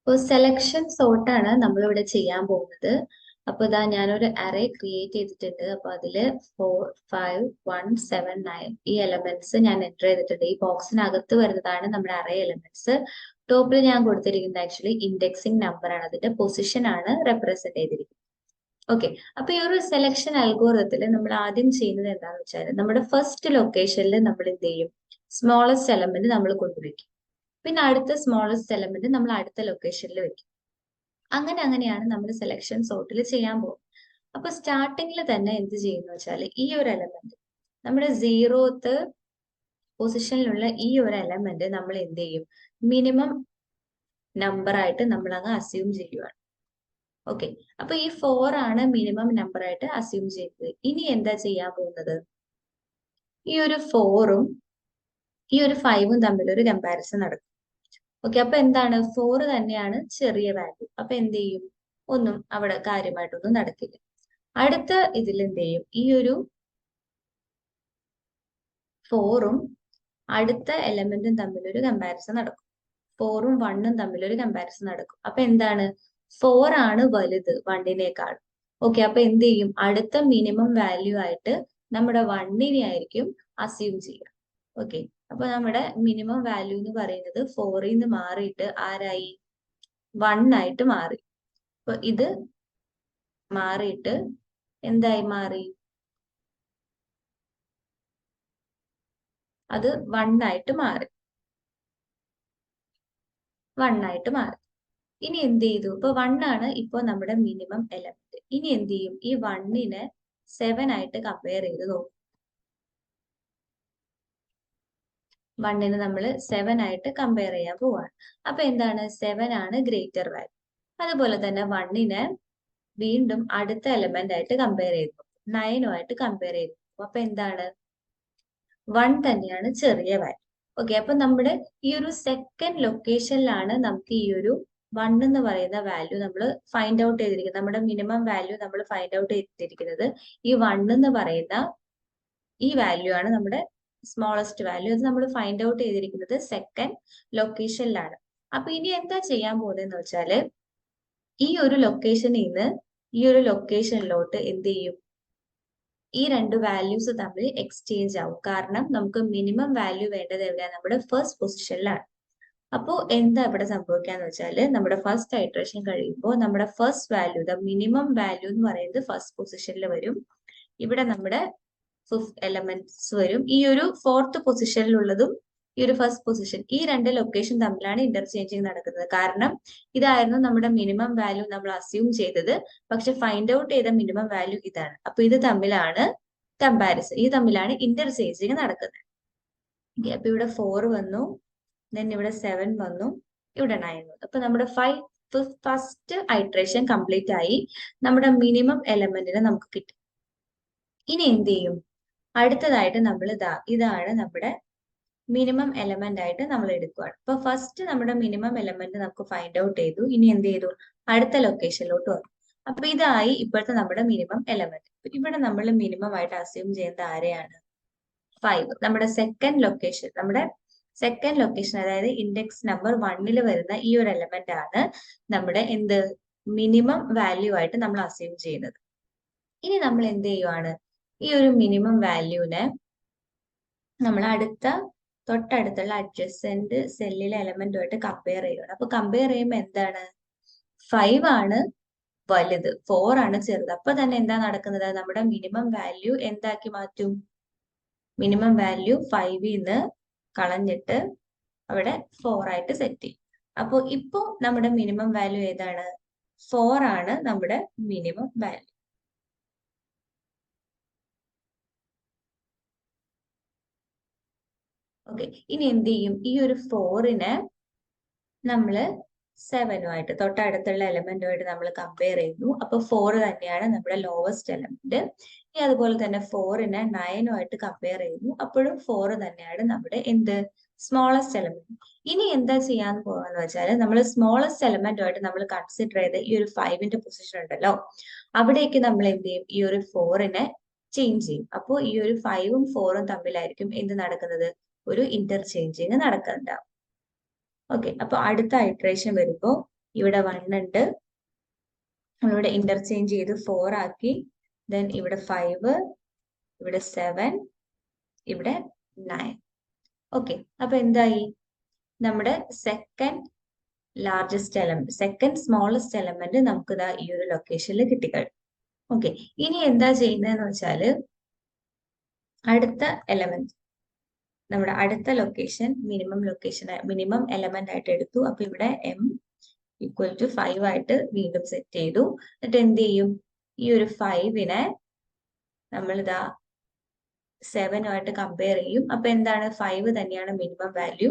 ഇപ്പോൾ സെലക്ഷൻ സോർട്ടാണ് നമ്മളിവിടെ ചെയ്യാൻ പോകുന്നത്. അപ്പോൾ ഇതാ ഞാനൊരു അറേ ക്രിയേറ്റ് ചെയ്തിട്ടുണ്ട്. അപ്പോൾ അതിൽ 4 5 1 7 9 ഈ എലമെന്റ്സ് ഞാൻ എൻ്റർ ചെയ്തിട്ടുണ്ട്. ഈ ബോക്സിനകത്ത് വരുന്നതാണ് നമ്മുടെ അറേ എലമെന്റ്സ്. ടോപ്പിൽ ഞാൻ കൊടുത്തിരിക്കുന്നത് ആക്ച്വലി ഇൻഡെക്സിങ് നമ്പർ ആണ്, അതിന്റെ പൊസിഷൻ ആണ് റെപ്രസെന്റ് ചെയ്തിരിക്കുന്നത്. ഓക്കെ, അപ്പൊ ഈ ഒരു സെലക്ഷൻ അൽഗോരിതത്തിൽ നമ്മൾ ആദ്യം ചെയ്യുന്നത് എന്താണെന്ന് വെച്ചാൽ നമ്മുടെ ഫസ്റ്റ് ലൊക്കേഷനിൽ നമ്മൾ എന്ത് ചെയ്യും, സ്മോളസ്റ്റ് എലമെന്റ് നമ്മൾ കൊണ്ടുവയ്ക്കും. പിന്നെ അടുത്ത സ്മോളസ്റ്റ് എലമെന്റ് നമ്മൾ അടുത്ത ലൊക്കേഷനിൽ വെക്കും. അങ്ങനെയാണ് നമ്മൾ സെലക്ഷൻ സോർട്ടിൽ ചെയ്യാൻ പോകും. അപ്പൊ സ്റ്റാർട്ടിങ്ങിൽ തന്നെ എന്ത് ചെയ്യുന്ന വെച്ചാൽ ഈ ഒരു എലമെന്റ് നമ്മുടെ 0th പൊസിഷനിലുള്ള ഈ ഒരു എലമെന്റ് നമ്മൾ എന്ത് ചെയ്യും, മിനിമം നമ്പർ ആയിട്ട് നമ്മൾ അങ്ങ് അസ്യൂം ചെയ്യുവാണ്. ഓക്കെ, അപ്പൊ ഈ 4 ആണ് മിനിമം നമ്പർ ആയിട്ട് അസ്യൂം ചെയ്തത്. ഇനി എന്താ ചെയ്യാൻ പോകുന്നത്, ഈ ഒരു 4ഉം ഈ ഒരു 5ഉം തമ്മിൽ ഒരു കമ്പാരിസൺ നടക്കും. ഓക്കെ, അപ്പൊ എന്താണ്, 4 തന്നെയാണ് ചെറിയ വാല്യൂ. അപ്പൊ എന്ത് ചെയ്യും, ഒന്നും അവിടെ കാര്യമായിട്ടൊന്നും നടക്കില്ല. അടുത്ത ഇതിൽ എന്ത് ചെയ്യും, ഈ ഒരു 4ഉം അടുത്ത എലമെന്റും തമ്മിൽ ഒരു കമ്പാരിസൺ നടക്കും. 4ഉം 1ഉം തമ്മിൽ ഒരു കമ്പാരിസൺ നടക്കും. അപ്പൊ എന്താണ്, 4 ആണ് വലുത് 1നേക്കാൾ. ഓക്കെ, അപ്പൊ എന്ത് ചെയ്യും, അടുത്ത മിനിമം വാല്യൂ ആയിട്ട് നമ്മുടെ 1നെ ആയിരിക്കും അസ്യൂം ചെയ്യുക. ഓക്കെ, അപ്പൊ നമ്മുടെ മിനിമം വാല്യൂ എന്ന് പറയുന്നത് 4ൽ നിന്ന് മാറിയിട്ട് ആരായി, 1 ആയിട്ട് മാറി. അപ്പൊ ഇത് മാറിയിട്ട് എന്തായി മാറി, അത് 1 ആയിട്ട് മാറി. ഇനി എന്ത് ചെയ്തു, ഇപ്പൊ 1 ആണ് ഇപ്പൊ നമ്മുടെ മിനിമം എലമെന്റ്. ഇനി എന്ത് ചെയ്യും, ഈ 1നെ 7 ആയിട്ട് കമ്പയർ ചെയ്ത് നോക്കും. 1നെ നമ്മൾ 7 ആയിട്ട് കമ്പയർ ചെയ്യാൻ പോവാണ്. അപ്പൊ എന്താണ്, 7 ആണ് ഗ്രേറ്റർ വാല്യൂ. അതുപോലെ തന്നെ 1നെ വീണ്ടും അടുത്ത എലമെന്റ് ആയിട്ട് കമ്പയർ ചെയ്തു, 9ഉമായിട്ട് കമ്പയർ ചെയ്തു. അപ്പൊ എന്താണ്, 1 തന്നെയാണ് ചെറിയ വാല്യൂ. ഓക്കെ, അപ്പൊ നമ്മുടെ ഈ ഒരു സെക്കൻഡ് ലൊക്കേഷനിലാണ് നമുക്ക് ഈ ഒരു 1 എന്ന് പറയുന്ന വാല്യൂ നമ്മൾ ഫൈൻഡ് ഔട്ട് ചെയ്തിരിക്കുന്നത്. നമ്മുടെ മിനിമം വാല്യൂ നമ്മൾ ഫൈൻഡ് ഔട്ട് ചെയ്തിരിക്കുന്നത് ഈ 1 എന്ന് പറയുന്ന ഈ വാല്യൂ ആണ്, നമ്മുടെ സ്മോളസ്റ്റ് വാല്യൂ. അത് നമ്മൾ ഫൈൻഡ് ഔട്ട് ചെയ്തിരിക്കുന്നത് സെക്കൻഡ് ലൊക്കേഷനിലാണ്. അപ്പൊ ഇനി എന്താ ചെയ്യാൻ പോകുന്നതെന്ന് വെച്ചാല് ഈ ഒരു ലൊക്കേഷനിൽ നിന്ന് ഈ ഒരു ലൊക്കേഷനിലോട്ട് എന്ത് ചെയ്യും, ഈ രണ്ട് വാല്യൂസ് തമ്മിൽ എക്സ്ചേഞ്ച് ആവും. കാരണം നമുക്ക് മിനിമം വാല്യൂ വേണ്ടത് എവിടെയാണ്, നമ്മുടെ ഫസ്റ്റ് പൊസിഷനിലാണ്. അപ്പോൾ എന്താ ഇവിടെ സംഭവിക്കാന്ന് വെച്ചാൽ നമ്മുടെ ഫസ്റ്റ് ഐട്രേഷൻ കഴിയുമ്പോൾ നമ്മുടെ first value, the minimum value എന്ന് പറയുന്നത് ഫസ്റ്റ് പൊസിഷനിൽ വരും. ഇവിടെ നമ്മുടെ ഫിഫ്ത് എലമെന്റ്സ് വരും. ഈ ഒരു ഫോർത്ത് പൊസിഷനിലുള്ളതും ഈ ഒരു ഫസ്റ്റ് പൊസിഷൻ, ഈ രണ്ട് ലൊക്കേഷൻ തമ്മിലാണ് ഇന്റർചേഞ്ചിങ് നടക്കുന്നത്. കാരണം ഇതായിരുന്നു നമ്മുടെ മിനിമം വാല്യൂ നമ്മൾ അസ്യൂം ചെയ്തത്, പക്ഷെ ഫൈൻഡ് ഔട്ട് ചെയ്ത മിനിമം വാല്യൂ ഇതാണ്. അപ്പൊ ഇത് തമ്മിലാണ് കമ്പാരിസൺ, ഇത് തമ്മിലാണ് ഇന്റർചേഞ്ചിങ് നടക്കുന്നത്. അപ്പൊ ഇവിടെ 4 വന്നു, ദെൻ ഇവിടെ 7 വന്നു, ഇവിടെ 9 വന്നു. അപ്പൊ നമ്മുടെ ഫസ്റ്റ് ഐട്രേഷൻ കംപ്ലീറ്റ് ആയി, നമ്മുടെ മിനിമം എലമെന്റിനെ നമുക്ക് കിട്ടി. ഇനി എന്ത് ചെയ്യും, അടുത്തതായിട്ട് നമ്മൾ ഇതാണ് നമ്മുടെ മിനിമം എലമെന്റ് ആയിട്ട് നമ്മൾ എടുക്കുകയാണ്. അപ്പൊ ഫസ്റ്റ് നമ്മുടെ മിനിമം എലമെന്റ് നമുക്ക് ഫൈൻഡ് ഔട്ട് ചെയ്തു. ഇനി എന്ത് ചെയ്തു, അടുത്ത ലൊക്കേഷനിലോട്ട് വന്നു. അപ്പൊ ഇതായി ഇപ്പോഴത്തെ നമ്മുടെ മിനിമം എലമെന്റ്. ഇവിടെ നമ്മൾ മിനിമം ആയിട്ട് അസ്യൂം ചെയ്യുന്നത് ആരെയാണ്, 5. നമ്മുടെ സെക്കൻഡ് ലൊക്കേഷൻ അതായത് ഇൻഡെക്സ് നമ്പർ 1ൽ വരുന്ന ഈ ഒരു എലമെന്റ് ആണ് നമ്മുടെ എന്ത്, മിനിമം വാല്യൂ ആയിട്ട് നമ്മൾ അസ്യൂം ചെയ്യുന്നത്. ഇനി നമ്മൾ എന്ത് ചെയ്യുവാണ്, ഈ ഒരു മിനിമം വാല്യൂവിനെ നമ്മൾ തൊട്ടടുത്തുള്ള അഡ്ജസന്റ് സെല്ലിലെ എലമെന്റുമായിട്ട് കമ്പയർ ചെയ്യുകയാണ്. അപ്പൊ കമ്പയർ ചെയ്യുമ്പോൾ എന്താണ്, 5 ആണ് വലുത്, 4 ആണ് ചെറുത്. അപ്പൊ തന്നെ എന്താ നടക്കുന്നത്, നമ്മുടെ മിനിമം വാല്യൂ എന്താക്കി മാറ്റും, മിനിമം വാല്യൂ 5ൽ നിന്ന് കളഞ്ഞിട്ട് അവിടെ 4 ആയിട്ട് സെറ്റ് ചെയ്യും. അപ്പൊ ഇപ്പോ നമ്മുടെ മിനിമം വാല്യൂ ഏതാണ്, 4 ആണ് നമ്മുടെ മിനിമം വാല്യൂ. ഓക്കെ, ഇനി എന്ത് ചെയ്യും, ഈ ഒരു 4നെ നമ്മള് 7ഉമായിട്ട് തൊട്ടടുത്തുള്ള എലമെന്റുമായിട്ട് നമ്മൾ കമ്പയർ ചെയ്യുന്നു. അപ്പൊ 4 തന്നെയാണ് നമ്മുടെ ലോവസ്റ്റ് എലമെന്റ്. ഇനി അതുപോലെ തന്നെ 4നെ 9ഉമായിട്ട് കമ്പയർ ചെയ്യുന്നു. അപ്പോഴും 4 തന്നെയാണ് നമ്മുടെ എന്ത്, സ്മോളസ്റ്റ് എലമെന്റ്. ഇനി എന്താ ചെയ്യാൻ പോവാന്ന് വെച്ചാൽ നമ്മൾ സ്മോളസ്റ്റ് എലമെന്റുമായിട്ട് നമ്മൾ കൺസിഡർ ചെയ്ത ഈ ഒരു 5ന്റെ പൊസിഷൻ ഉണ്ടല്ലോ, അവിടേക്ക് നമ്മൾ എന്ത് ചെയ്യും, ഈ ഒരു 4നെ ചേഞ്ച് ചെയ്യും. അപ്പോൾ ഈ ഒരു 5ഉം 4ഉം തമ്മിലായിരിക്കും എന്ത് നടക്കുന്നത്, ഒരു ഇന്റർചേഞ്ചിങ് നടക്കുന്നുണ്ടാവും. ഓക്കെ, അപ്പൊ അടുത്ത ഐട്രേഷൻ വരുമ്പോൾ ഇവിടെ 1 ഉണ്ട്, നമ്മളിവിടെ ഇന്റർചേഞ്ച് ചെയ്ത് 4 ആക്കി. ദെൻ ഇവിടെ 5, ഇവിടെ 7, ഇവിടെ 9. ഓക്കെ, അപ്പൊ എന്തായി? നമ്മുടെ second largest element, second smallest element നമുക്ക് ഇതാ ഈ ഒരു ലൊക്കേഷനിൽ കിട്ടിക്കഴിഞ്ഞു. ഓക്കെ, ഇനി എന്താ ചെയ്യുന്നതെന്ന് വെച്ചാല് അടുത്ത എലമെന്റ്, നമ്മുടെ അടുത്ത ലൊക്കേഷൻ മിനിമം എലമെന്റ് ആയിട്ട് എടുത്തു. അപ്പൊ ഇവിടെ m = 5 ആയിട്ട് വീണ്ടും സെറ്റ് ചെയ്തു. എന്നിട്ട് എന്ത് ചെയ്യും? ഈ ഒരു 5നെ നമ്മളിതാ 7 കമ്പയർ ചെയ്യും. അപ്പൊ എന്താണ്? 5 തന്നെയാണ് മിനിമം വാല്യൂ.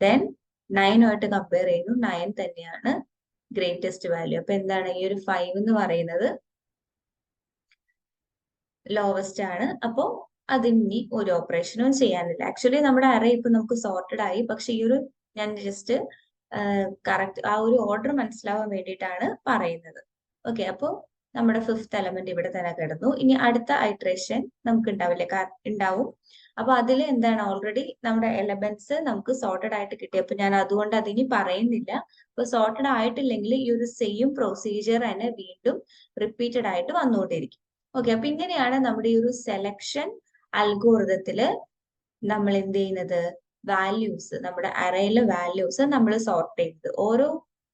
ദെൻ 9 കമ്പയർ ചെയ്യുന്നു, 9 തന്നെയാണ് ഗ്രേറ്റസ്റ്റ് വാല്യൂ. അപ്പൊ എന്താണ്? ഈ ഒരു 5 എന്ന് പറയുന്നത് ലോവസ്റ്റ് ആണ്. അപ്പോ അതിനി ഒരു ഓപ്പറേഷനും ചെയ്യാനില്ല. ആക്ച്വലി നമ്മുടെ അറേ ഇപ്പൊ നമുക്ക് സോർട്ടഡ് ആയി. പക്ഷെ ഈ ഒരു ഞാൻ ജസ്റ്റ് കറക്റ്റ് ആ ഒരു ഓർഡർ മനസ്സിലാവാൻ വേണ്ടിയിട്ടാണ് പറയുന്നത്. ഓക്കെ, അപ്പോ നമ്മുടെ 5th എലമെന്റ് ഇവിടെ തന്നെ കിടന്നു. ഇനി അടുത്ത ഐട്രേഷൻ നമുക്ക് ഉണ്ടാവില്ലേ? ഉണ്ടാവും. അപ്പൊ അതിൽ എന്താണ്? ഓൾറെഡി നമ്മുടെ എലമെന്റ്സ് നമുക്ക് സോർട്ടഡ് ആയിട്ട് കിട്ടി. അപ്പൊ ഞാൻ അതുകൊണ്ട് അതിനി പറയുന്നില്ല. അപ്പൊ സോർട്ടഡ് ആയിട്ടില്ലെങ്കിൽ ഈ ഒരു സെയിം പ്രൊസീജിയർ തന്നെ വീണ്ടും റിപ്പീറ്റഡ് ആയിട്ട് വന്നുകൊണ്ടിരിക്കും. ഓക്കെ, അപ്പൊ ഇങ്ങനെയാണ് നമ്മുടെ ഈ ഒരു സെലക്ഷൻ അൽഗോരിതത്തില് നമ്മൾ എന്ത് ചെയ്യുന്നത്? വാല്യൂസ്, നമ്മുടെ അറേയിലെ വാല്യൂസ് നമ്മൾ സോർട്ട് ചെയ്യുന്നത്. ഓരോ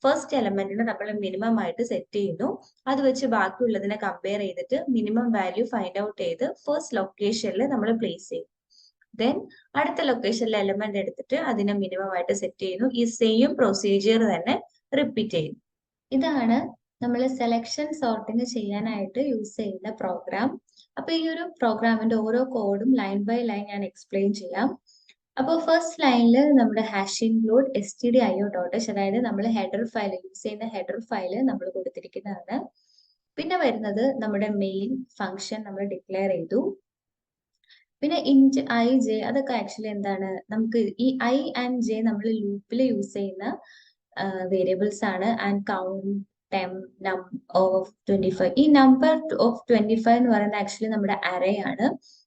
ഫസ്റ്റ് എലമെന്റിന് നമ്മൾ മിനിമം ആയിട്ട് സെറ്റ് ചെയ്യുന്നു. അത് വെച്ച് ബാക്കിയുള്ളതിനെ കമ്പയർ ചെയ്തിട്ട് മിനിമം വാല്യൂ ഫൈൻഡ് ഔട്ട് ചെയ്ത് ഫസ്റ്റ് ലൊക്കേഷനിൽ നമ്മൾ പ്ലേസ് ചെയ്യും. ദെൻ അടുത്ത ലൊക്കേഷനിലെ എലമെന്റ് എടുത്തിട്ട് അതിനെ മിനിമം ആയിട്ട് സെറ്റ് ചെയ്യുന്നു. ഈ സെയിം പ്രൊസീജിയർ തന്നെ റിപ്പീറ്റ് ചെയ്യുന്നു. ഇതാണ് നമ്മൾ സെലക്ഷൻ സോർട്ടിങ് ചെയ്യാനായിട്ട് യൂസ് ചെയ്യുന്ന പ്രോഗ്രാം. അപ്പൊ ഈ ഒരു പ്രോഗ്രാമിന്റെ ഓരോ കോഡും ലൈൻ ബൈ ലൈൻ ഞാൻ എക്സ്പ്ലെയിൻ ചെയ്യാം. അപ്പോൾ ഫസ്റ്റ് ലൈനിൽ നമ്മുടെ ഹാഷ് ഇൻക്ലൂഡ് stdio.h, അതായത് നമ്മൾ ഹെഡർ ഫയൽ യൂസ് ചെയ്യുന്ന ഹെഡർ ഫയൽ നമ്മൾ കൊടുത്തിരിക്കുന്നതാണ്. പിന്നെ വരുന്നത് നമ്മുടെ മെയിൻ ഫംഗ്ഷൻ നമ്മൾ ഡിക്ലെയർ ചെയ്തു. പിന്നെ ഇന്റ് ഐ ജെ, അതൊക്കെ ആക്ച്വലി എന്താണ്? നമുക്ക് ഈ ഐ ആൻഡ് ജെ നമ്മൾ ലൂപ്പിൽ യൂസ് ചെയ്യുന്ന വേരിയബിൾസ് ആണ്. ആൻഡ് കൗണ്ട്, ടെം, നം ഓഫ് 25. ഈ നമ്പർ ഓഫ് 25 എന്ന് പറയുന്നത് ആക്ച്വലി നമ്മുടെ അറേ ആണ്.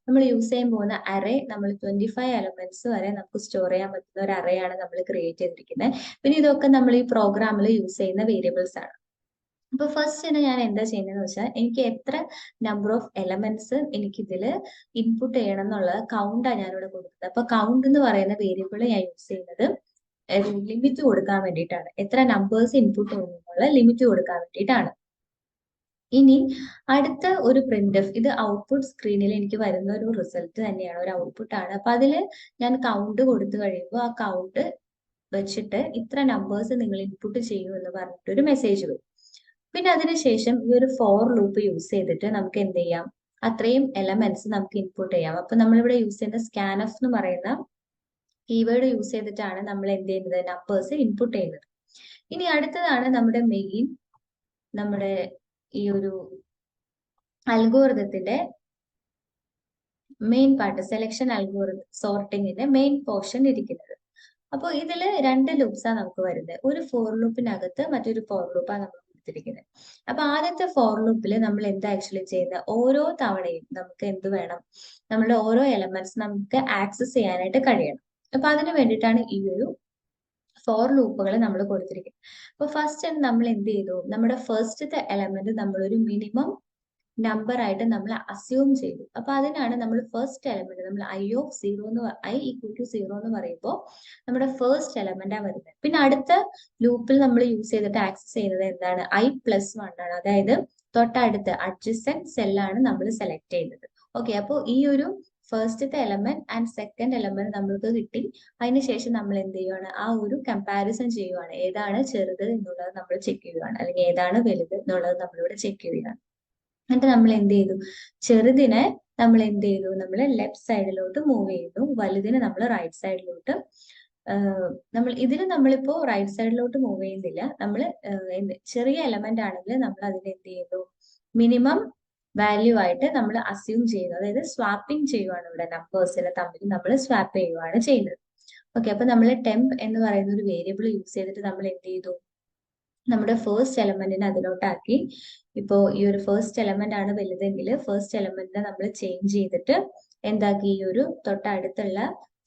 നമ്മൾ യൂസ് ചെയ്യാൻ പോകുന്ന അറേ നമ്മൾ 25 എലമെന്റ്സ് വരെ നമുക്ക് സ്റ്റോർ ചെയ്യാൻ പറ്റുന്ന ഒരു അറേ ആണ് നമ്മൾ ക്രിയേറ്റ് ചെയ്തിരിക്കുന്നത്. പിന്നെ ഇതൊക്കെ നമ്മൾ ഈ പ്രോഗ്രാമിൽ യൂസ് ചെയ്യുന്ന വേരിയബിൾസ് ആണ്. അപ്പൊ ഫസ്റ്റ് തന്നെ ഞാൻ എന്താ ചെയ്യുന്നതെന്ന് വെച്ചാൽ എനിക്ക് എത്ര നമ്പർ ഓഫ് എലമെന്റ്സ് എനിക്ക് ഇതില് ഇൻപുട്ട് ചെയ്യണം എന്നുള്ളത് കൗണ്ടാണ് ഞാനിവിടെ കൊടുക്കുന്നത്. അപ്പൊ കൗണ്ട് എന്ന് പറയുന്ന വേരിയബിൾ ഞാൻ യൂസ് ചെയ്യുന്നത് ലിമിറ്റ് കൊടുക്കാൻ വേണ്ടിയിട്ടാണ്. എത്ര നമ്പേഴ്സ് ഇൻപുട്ട് ചെയ്യുന്നുള്ള ലിമിറ്റ് കൊടുക്കാൻ വേണ്ടിയിട്ടാണ്. ഇനി അടുത്ത ഒരു പ്രിന്റ്എഫ്, ഇത് ഔട്ട്പുട്ട് സ്ക്രീനിൽ എനിക്ക് വരുന്ന ഒരു റിസൾട്ട് തന്നെയാണ്, ഒരു ഔട്ട്പുട്ട് ആണ്. അപ്പൊ അതില് ഞാൻ കൗണ്ട് കൊടുത്തു കഴിയുമ്പോൾ ആ കൗണ്ട് വെച്ചിട്ട് ഇത്ര നമ്പേഴ്സ് നിങ്ങൾ ഇൻപുട്ട് ചെയ്യൂ എന്ന് പറഞ്ഞിട്ട് ഒരു മെസ്സേജ് വരും. പിന്നെ അതിനുശേഷം ഈ ഒരു ഫോർ ലൂപ്പ് യൂസ് ചെയ്തിട്ട് നമുക്ക് എന്ത് ചെയ്യാം? അത്രയും എലമെന്റ്സ് നമുക്ക് ഇൻപുട്ട് ചെയ്യാം. അപ്പൊ നമ്മളിവിടെ യൂസ് ചെയ്യുന്ന സ്കാൻഎഫ് എന്ന് പറയുന്ന കീവേഡ് യൂസ് ചെയ്തിട്ടാണ് നമ്മൾ എന്ത് ചെയ്യുന്നത്? നമ്പേഴ്സ് ഇൻപുട്ട് ചെയ്യുന്നത്. ഇനി അടുത്തതാണ് നമ്മുടെ മെയിൻ, നമ്മുടെ ഈ ഒരു അൽഗോരിതത്തിന്റെ മെയിൻ പാർട്ട്, സെലക്ഷൻ അൽഗോരിതം സോർട്ടിങ്ങിന്റെ മെയിൻ പോർഷൻ ഇരിക്കുന്നത്. അപ്പോൾ ഇതില് 2 ലൂപ്സാണ് നമുക്ക് വരുന്നത്. ഒരു ഫോർ ലൂപ്പിനകത്ത് മറ്റൊരു ഫോർ ലൂപ്പാണ് നമ്മൾ കൊടുത്തിരിക്കുന്നത്. അപ്പൊ ആദ്യത്തെ ഫോർ ലൂപ്പിൽ നമ്മൾ എന്താ ആക്ച്വലി ചെയ്യുന്നത്? ഓരോ തവണയും നമുക്ക് എന്ത് വേണം? നമ്മളുടെ ഓരോ എലമെന്റ്സ് നമുക്ക് ആക്സസ് ചെയ്യാനായിട്ട് കഴിയണം. അപ്പൊ അതിന് വേണ്ടിയിട്ടാണ് ഈ ഒരു ഫോർ ലൂപ്പുകൾ നമ്മൾ കൊടുത്തിരിക്കുന്നത്. അപ്പൊ ഫസ്റ്റ് നമ്മൾ എന്ത് ചെയ്തു? നമ്മുടെ ഫസ്റ്റത്തെ എലമെന്റ് നമ്മളൊരു മിനിമം നമ്പർ ആയിട്ട് നമ്മൾ അസ്യൂം ചെയ്തു. അപ്പൊ അതിനാണ് നമ്മൾ ഫസ്റ്റ് എലമെന്റ് നമ്മൾ i = 0 എന്ന് പറയുമ്പോൾ നമ്മുടെ ഫസ്റ്റ് എലമെന്റ് വരുന്നത്. പിന്നെ അടുത്ത ലൂപ്പിൽ നമ്മൾ യൂസ് ചെയ്തിട്ട് ആക്സസ് ചെയ്യുന്നത് എന്താണ്? i+1 ആണ്. അതായത് തൊട്ടടുത്ത് അഡ്ജസന്റ് സെല്ലാണ് നമ്മൾ സെലക്ട് ചെയ്യുന്നത്. ഓക്കെ, അപ്പോൾ ഈ ഒരു ഫസ്റ്റത്തെ എലമെന്റ് ആൻഡ് സെക്കൻഡ് എലമെന്റ് നമ്മൾക്ക് കിട്ടി. അതിനുശേഷം നമ്മൾ എന്ത് ചെയ്യുവാണ്? ആ ഒരു കമ്പാരിസൺ ചെയ്യുവാണ്. ഏതാണ് ചെറുത് എന്നുള്ളത് നമ്മൾ ചെക്ക് ചെയ്യുകയാണ്, അല്ലെങ്കിൽ ഏതാണ് വലുത് എന്നുള്ളത് നമ്മളിവിടെ ചെക്ക് ചെയ്യുകയാണ്. എന്നിട്ട് നമ്മൾ എന്ത് ചെയ്തു? ചെറുതിനെ നമ്മൾ എന്ത് ചെയ്തു? നമ്മൾ ലെഫ്റ്റ് സൈഡിലോട്ട് മൂവ് ചെയ്യുന്നു, വലുതിനെ നമ്മൾ റൈറ്റ് സൈഡിലോട്ട്. നമ്മളിപ്പോ റൈറ്റ് സൈഡിലോട്ട് മൂവ് ചെയ്യുന്നില്ല. നമ്മൾ ചെറിയ എലമെന്റ് ആണെങ്കിൽ നമ്മൾ അതിനെ എന്ത് ചെയ്യുന്നു? മിനിമം വാല്യൂ ആയിട്ട് നമ്മൾ അസ്യൂം ചെയ്യുന്നു. അതായത് സ്വാപ്പിംഗ് ചെയ്യുവാണ്. ഇവിടെ നമ്പേഴ്സിനെ തമ്മിൽ നമ്മൾ സ്വാപ്പ് ചെയ്യുവാണ് ചെയ്യുന്നത്. ഓക്കെ, അപ്പൊ നമ്മൾ ടെംപ് എന്ന് പറയുന്ന ഒരു വേരിയബിൾ യൂസ് ചെയ്തിട്ട് നമ്മൾ എന്ത് ചെയ്തു? നമ്മുടെ ഫസ്റ്റ് എലമെന്റിനെ അതിലോട്ടാക്കി. ഇപ്പോ ഈ ഒരു ഫസ്റ്റ് എലമെന്റ് ആണ് വലുതെങ്കിൽ ഫസ്റ്റ് എലമെന്റിനെ നമ്മൾ ചേഞ്ച് ചെയ്തിട്ട് എന്താക്കി? ഈ ഒരു തൊട്ടടുത്തുള്ള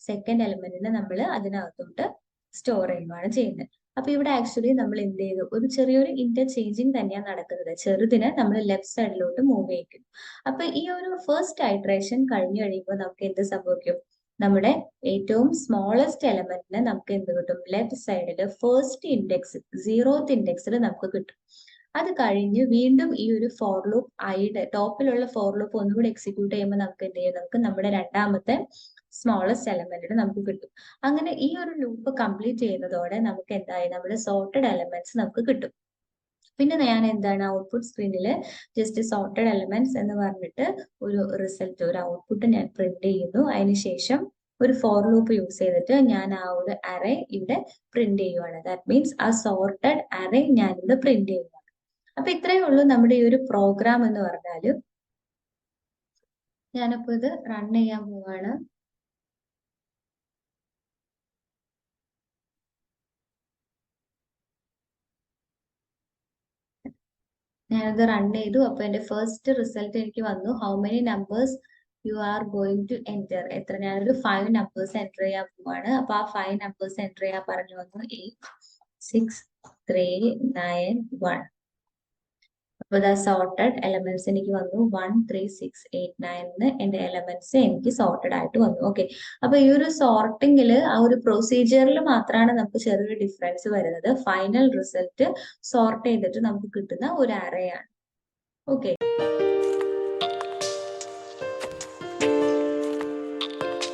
സെക്കൻഡ് എലമെന്റിനെ നമ്മൾ അതിനകത്തോട്ട് സ്റ്റോർ ചെയ്യുകയാണ് ചെയ്യുന്നത്. അപ്പൊ ഇവിടെ ആക്ച്വലി നമ്മൾ എന്ത് ചെയ്തു, ഒരു ചെറിയൊരു ഇന്റർചേഞ്ചിങ് തന്നെയാണ് നടക്കുന്നത്. ചെറുതിനെ നമ്മൾ ലെഫ്റ്റ് സൈഡിലോട്ട് മൂവ് ചെയ്യിക്കും. അപ്പൊ ഈ ഒരു ഫസ്റ്റ് ഐട്രേഷൻ കഴിഞ്ഞു കഴിയുമ്പോൾ നമുക്ക് എന്ത് സംഭവിക്കും, നമ്മുടെ ഏറ്റവും സ്മോളസ്റ്റ് എലമെന്റിന് നമുക്ക് എന്ത് കിട്ടും, ലെഫ്റ്റ് സൈഡിൽ ഫസ്റ്റ് ഇൻഡെക്സ് 0th ഇൻഡെക്സിൽ നമുക്ക് കിട്ടും. അത് കഴിഞ്ഞ് വീണ്ടും ഈ ഒരു ഫോർ ലൂപ്പ് ഐയുടെ ടോപ്പിലുള്ള ഫോർ ലൂപ്പ് ഒന്നുകൂടി എക്സിക്യൂട്ട് ചെയ്യുമ്പോൾ നമുക്ക് എന്ത് ചെയ്യും, നമുക്ക് നമ്മുടെ രണ്ടാമത്തെ സ്മോളസ്റ്റ് എലമെന്റിന് നമുക്ക് കിട്ടും. അങ്ങനെ ഈ ഒരു ലൂപ്പ് കംപ്ലീറ്റ് ചെയ്യുന്നതോടെ നമുക്ക് എന്തായി, നമ്മുടെ സോർട്ടഡ് എലമെന്റ്സ് നമുക്ക് കിട്ടും. പിന്നെ ഞാൻ എന്താണ് ഔട്ട്പുട്ട് സ്ക്രീനിൽ ജസ്റ്റ് സോർട്ടഡ് എലമെന്റ്സ് എന്ന് പറഞ്ഞിട്ട് ഒരു റിസൾട്ട്, ഒരു ഔട്ട്പുട്ട് ഞാൻ പ്രിന്റ് ചെയ്യുന്നു. അതിനുശേഷം ഒരു ഫോർ ലൂപ്പ് യൂസ് ചെയ്തിട്ട് ഞാൻ ആ ഒരു അറേ ഇവിടെ പ്രിന്റ് ചെയ്യുവാണ്. ദാറ്റ് മീൻസ് ആ സോർട്ടഡ് അറേ ഞാൻ ഇവിടെ പ്രിന്റ് ചെയ്യുവാണ്. അപ്പൊ ഇത്രയേ ഉള്ളൂ നമ്മുടെ ഈ ഒരു പ്രോഗ്രാം എന്ന് പറഞ്ഞാല്. ഞാനിപ്പോ ഇത് റൺ ചെയ്യാൻ പോവാണ്. ഞാനത് റൺ ചെയ്തു. അപ്പൊ എന്റെ ഫസ്റ്റ് റിസൾട്ട് എനിക്ക് വന്നു, how many numbers you are going to enter. എത്ര, ഞാനൊരു 5 നമ്പേഴ്സ് എൻറ്റർ ചെയ്യാൻ പോവാണ്. അപ്പൊ ആ 5 നമ്പേഴ്സ് എൻറ്റർ ചെയ്യാൻ പറഞ്ഞു വന്നു, 8 6 3 9 1. അപ്പൊ ദ സോർട്ടഡ് എലമെന്റ്സ് എനിക്ക് വന്നു 1 3 6 8 9 എന്റെ എലമെന്റ്സ് എനിക്ക് സോർട്ടഡ് ആയിട്ട് വന്നു. ഓക്കെ, അപ്പൊ ഈ ഒരു സോർട്ടിങ്ങിൽ ആ ഒരു പ്രൊസീജിയറിൽ മാത്രമാണ് നമുക്ക് ചെറിയൊരു ഡിഫറൻസ് വരുന്നത്. ഫൈനൽ റിസൾട്ട് സോർട്ട് ചെയ്തിട്ട് നമുക്ക് കിട്ടുന്ന ഒരു അറേ ആണ്. ഓക്കെ.